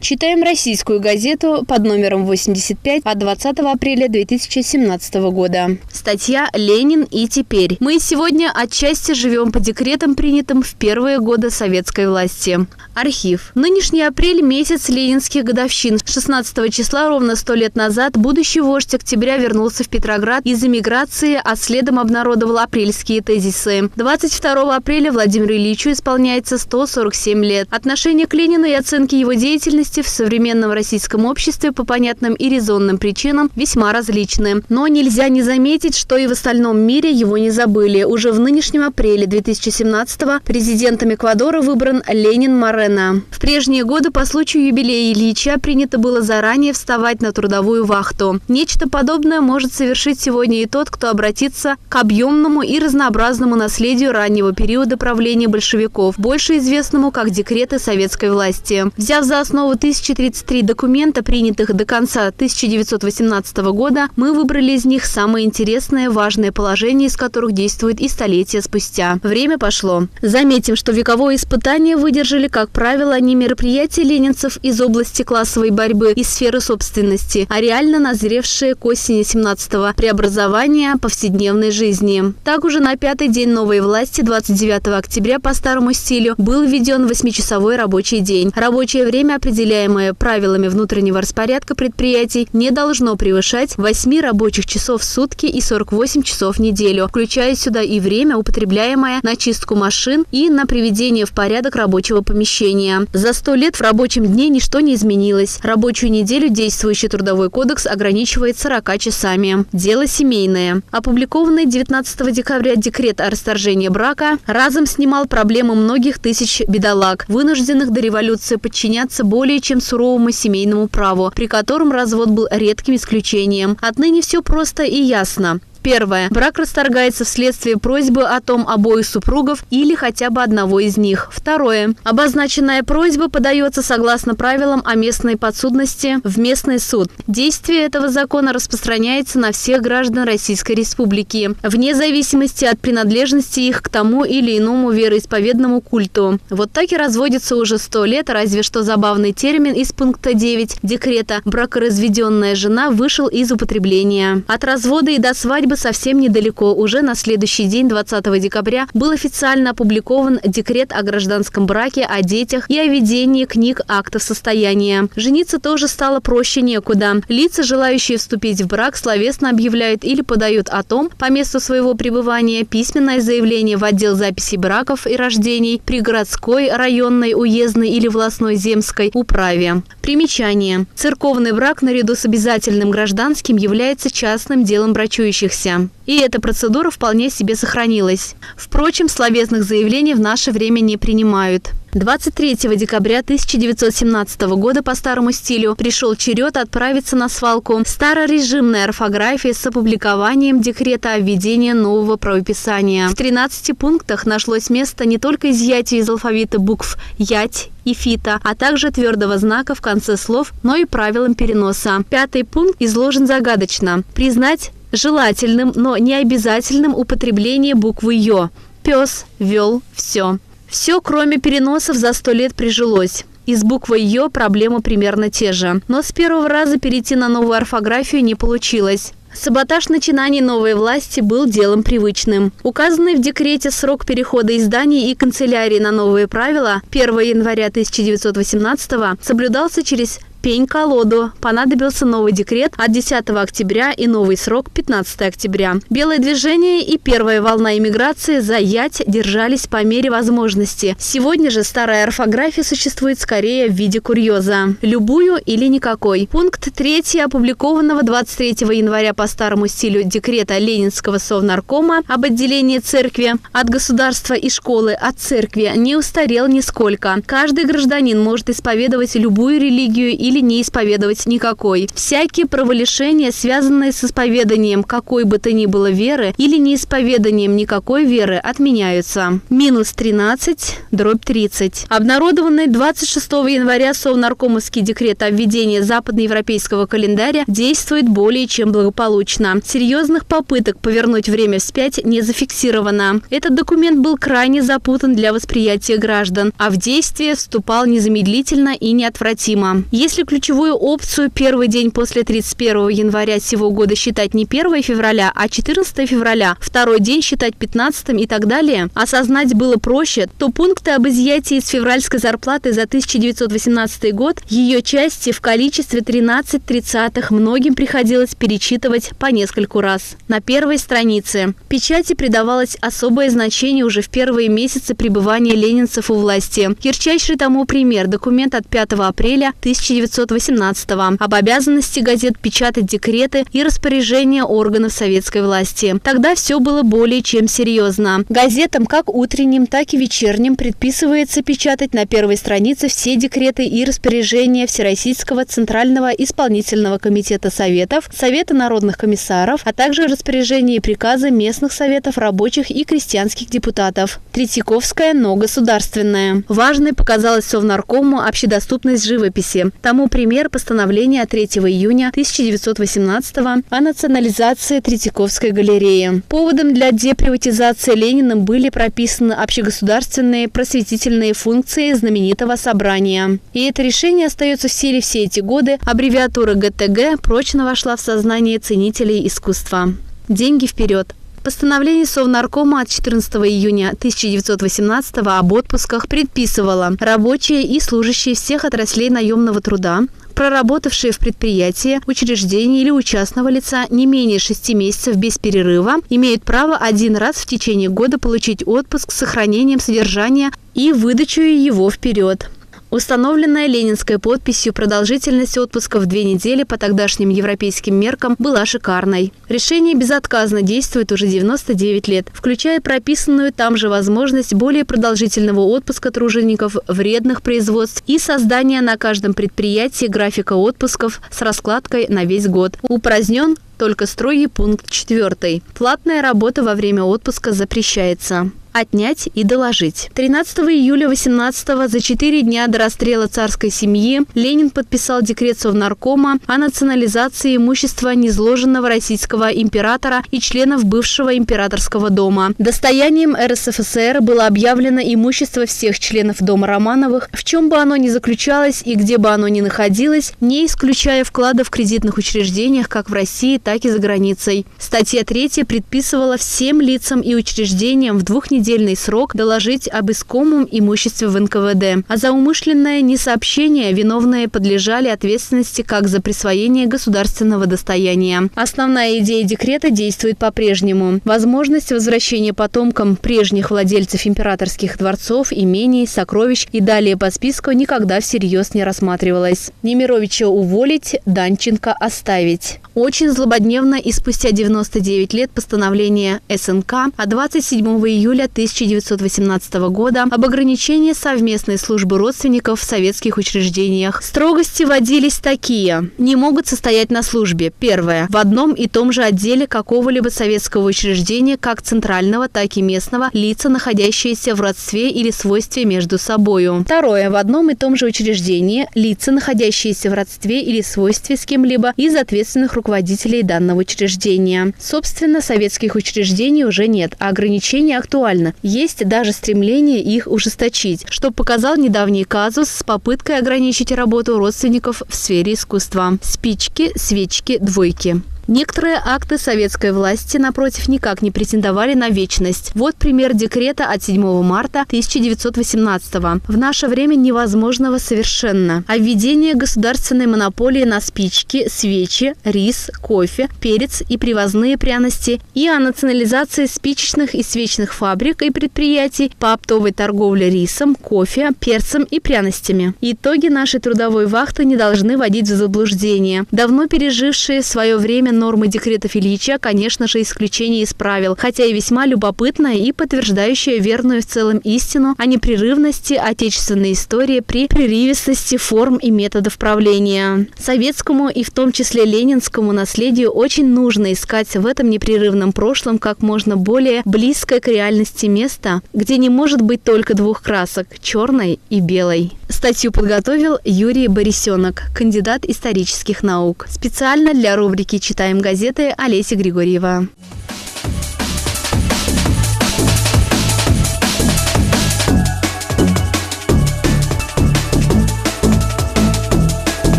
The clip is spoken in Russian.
Читаем российскую газету под номером 85 от 20 апреля 2017 года. Статья «Ленин и теперь». Мы сегодня отчасти живем по декретам, принятым в первые годы советской власти. Архив. Нынешний апрель – месяц ленинских годовщин. 16 числа, ровно 100 лет назад, будущий вождь октября вернулся в Петроград из эмиграции, а следом обнародовал апрельские тезисы. 22 апреля Владимиру Ильичу исполняется 147 лет. Отношение к Ленину и оценки его деятельности в современном российском обществе по понятным и резонным причинам весьма различны. Но нельзя не заметить, что и в остальном мире его не забыли. Уже в нынешнем апреле 2017-го президентом Эквадора выбран Ленин Морено. В прежние годы по случаю юбилея Ильича принято было заранее вставать на трудовую вахту. Нечто подобное может совершить сегодня и тот, кто обратится к объемному и разнообразному наследию раннего периода правления большевиков, больше известному как декреты советской власти. Взяв за основу 1033 документа, принятых до конца 1918 года, мы выбрали из них самые интересные, важные положения, из которых действуют и столетия спустя. Время пошло. Заметим, что вековое испытание выдержали, как правило, не мероприятия ленинцев из области классовой борьбы и сферы собственности, а реально назревшие к осени 17-го преобразования повседневной жизни. Так уже на пятый день новой власти, 29 октября по старому стилю, был введен 8-часовой рабочий день. Рабочее время, определяемое правилами внутреннего распорядка предприятий, не должно превышать 8 рабочих часов в сутки и 48 часов в неделю, включая сюда и время, употребляемое на чистку машин и на приведение в порядок рабочего помещения. За 100 лет в рабочем дне ничто не изменилось. Рабочую неделю действующий трудовой кодекс ограничивает 40 часами. Дело семейное. Опубликованный 19 декабря декрет о расторжении брака разом снимал проблемы многих тысяч бедолаг, вынужденных до революции подчиняться более чем суровому семейному праву, при котором развод был редким исключением. Отныне все просто и ясно. Первое. Брак расторгается вследствие просьбы о том обоих супругов или хотя бы одного из них. Второе. Обозначенная просьба подается согласно правилам о местной подсудности в местный суд. Действие этого закона распространяется на всех граждан Российской Республики, вне зависимости от принадлежности их к тому или иному вероисповедному культу. Вот так и разводится уже 100 лет, разве что забавный термин из пункта 9 декрета «бракоразведенная жена» вышел из употребления. От развода и до свадьбы совсем недалеко. Уже на следующий день, 20 декабря, был официально опубликован декрет о гражданском браке, о детях и о ведении книг актов состояния. Жениться тоже стало проще некуда. Лица, желающие вступить в брак, словесно объявляют или подают о том по месту своего пребывания письменное заявление в отдел записи браков и рождений при городской, районной, уездной или властной земской управе. Примечание. Церковный брак наряду с обязательным гражданским является частным делом брачующихся. И эта процедура вполне себе сохранилась. Впрочем, словесных заявлений в наше время не принимают. 23 декабря 1917 года по старому стилю пришел черед отправиться на свалку старорежимной орфографии с опубликованием декрета о введении нового правописания. В 13 пунктах нашлось место не только изъятию из алфавита букв «ять» и «фита», а также твердого знака в конце слов, но и правилам переноса. 5-й пункт изложен загадочно. Признать желательным, но не обязательным употребление буквы «ё». Пес, вел, все. Все, кроме переносов, за 100 лет прижилось. И с буквой «ё» проблемы примерно те же. Но с первого раза перейти на новую орфографию не получилось. Саботаж начинаний новой власти был делом привычным. Указанный в декрете срок перехода изданий и канцелярии на новые правила 1 января 1918 соблюдался через пень-колоду. Понадобился новый декрет от 10 октября и новый срок 15 октября. Белое движение и первая волна эмиграции за ять держались по мере возможности. Сегодня же старая орфография существует скорее в виде курьеза. Любую или никакой. Пункт 3 опубликованного 23 января по старому стилю декрета Ленинского совнаркома об отделении церкви от государства и школы от церкви не устарел нисколько. Каждый гражданин может исповедовать любую религию или или не исповедовать никакой. Всякие праволишения, связанные с исповеданием какой бы то ни было веры или неисповеданием никакой веры, отменяются. Минус 13/30. Обнародованный 26 января Совнаркомовский декрет о введении западноевропейского календаря действует более чем благополучно. Серьезных попыток повернуть время вспять не зафиксировано. Этот документ был крайне запутан для восприятия граждан, а в действие вступал незамедлительно и неотвратимо. Если ключевую опцию первый день после 31 января сего года считать не 1 февраля, а 14 февраля, второй день считать 15 и так далее, осознать было проще, то пункты об изъятии с февральской зарплаты за 1918 год, ее части в количестве 13/30 многим приходилось перечитывать по нескольку раз. На первой странице печати придавалось особое значение уже в первые месяцы пребывания ленинцев у власти. Ярчайший тому пример – документ от 5 апреля 1918 об обязанности газет печатать декреты и распоряжения органов советской власти. Тогда все было более чем серьезно. Газетам, как утренним, так и вечерним, предписывается печатать на первой странице все декреты и распоряжения Всероссийского Центрального исполнительного комитета Советов, Совета народных комиссаров, а также распоряжения и приказы местных советов рабочих и крестьянских депутатов. Третьяковская, но государственная. Важной показалась Совнаркому общедоступность живописи. Тому пример постановление от 3 июня 1918 о национализации Третьяковской галереи. Поводом для деприватизации Лениным были прописаны общегосударственные просветительные функции знаменитого собрания. И это решение остается в силе все эти годы. Аббревиатура ГТГ прочно вошла в сознание ценителей искусства. Деньги вперед. Постановление Совнаркома от 14 июня 1918 об отпусках предписывало: рабочие и служащие всех отраслей наемного труда, проработавшие в предприятии, учреждении или у частного лица не менее 6 месяцев без перерыва, имеют право один раз в течение года получить отпуск с сохранением содержания и выдачу его вперед. Установленная ленинской подписью продолжительность отпуска в 2 недели по тогдашним европейским меркам была шикарной. Решение безотказно действует уже 99 лет, включая прописанную там же возможность более продолжительного отпуска тружеников вредных производств и создания на каждом предприятии графика отпусков с раскладкой на весь год. Упразднен только строгий пункт 4. Платная работа во время отпуска запрещается. Отнять и доложить. 13 июля 18-го, за 4 дня до расстрела царской семьи, Ленин подписал декрет Совнаркома о национализации имущества низложенного российского императора и членов бывшего императорского дома. Достоянием РСФСР было объявлено имущество всех членов дома Романовых, в чем бы оно ни заключалось и где бы оно ни находилось, не исключая вкладов в кредитных учреждениях как в России, так и за границей. Статья 3 предписывала всем лицам и учреждениям в 2-недельный срок доложить об искомом имуществе в НКВД. А за умышленное несообщение виновные подлежали ответственности как за присвоение государственного достояния. Основная идея декрета действует по-прежнему. Возможность возвращения потомкам прежних владельцев императорских дворцов, имений, сокровищ и далее по списку никогда всерьез не рассматривалась. Немировича уволить, Данченко оставить. Очень злободневно и спустя 99 лет постановление СНК от 27 июля 1918 года об ограничении совместной службы родственников в советских учреждениях. Строгости вводились такие. Не могут состоять на службе. Первое. В одном и том же отделе какого-либо советского учреждения, как центрального, так и местного, лица, находящиеся в родстве или свойстве между собою. Второе. В одном и том же учреждении лица, находящиеся в родстве или свойстве с кем-либо из ответственных руководителей данного учреждения. Собственно, советских учреждений уже нет, а ограничения актуальны. Есть даже стремление их ужесточить, что показал недавний казус с попыткой ограничить работу родственников в сфере искусства. Спички, свечки, двойки. Некоторые акты советской власти, напротив, никак не претендовали на вечность. Вот пример декрета от 7 марта 1918-го. В наше время невозможного совершенно. О введении государственной монополии на спички, свечи, рис, кофе, перец и привозные пряности и о национализации спичечных и свечных фабрик и предприятий по оптовой торговле рисом, кофе, перцем и пряностями. Итоги нашей трудовой вахты не должны вводить в заблуждение. Давно пережившие в свое время нормы декретов Ильича, конечно же, исключение из правил, хотя и весьма любопытное и подтверждающее верную в целом истину о непрерывности отечественной истории при прерывистости форм и методов правления. Советскому и в том числе ленинскому наследию очень нужно искать в этом непрерывном прошлом как можно более близкое к реальности место, где не может быть только двух красок – черной и белой. Статью подготовил Юрий Борисенок, кандидат исторических наук. Специально для рубрики «Читаем газеты» Олеся Григорьева.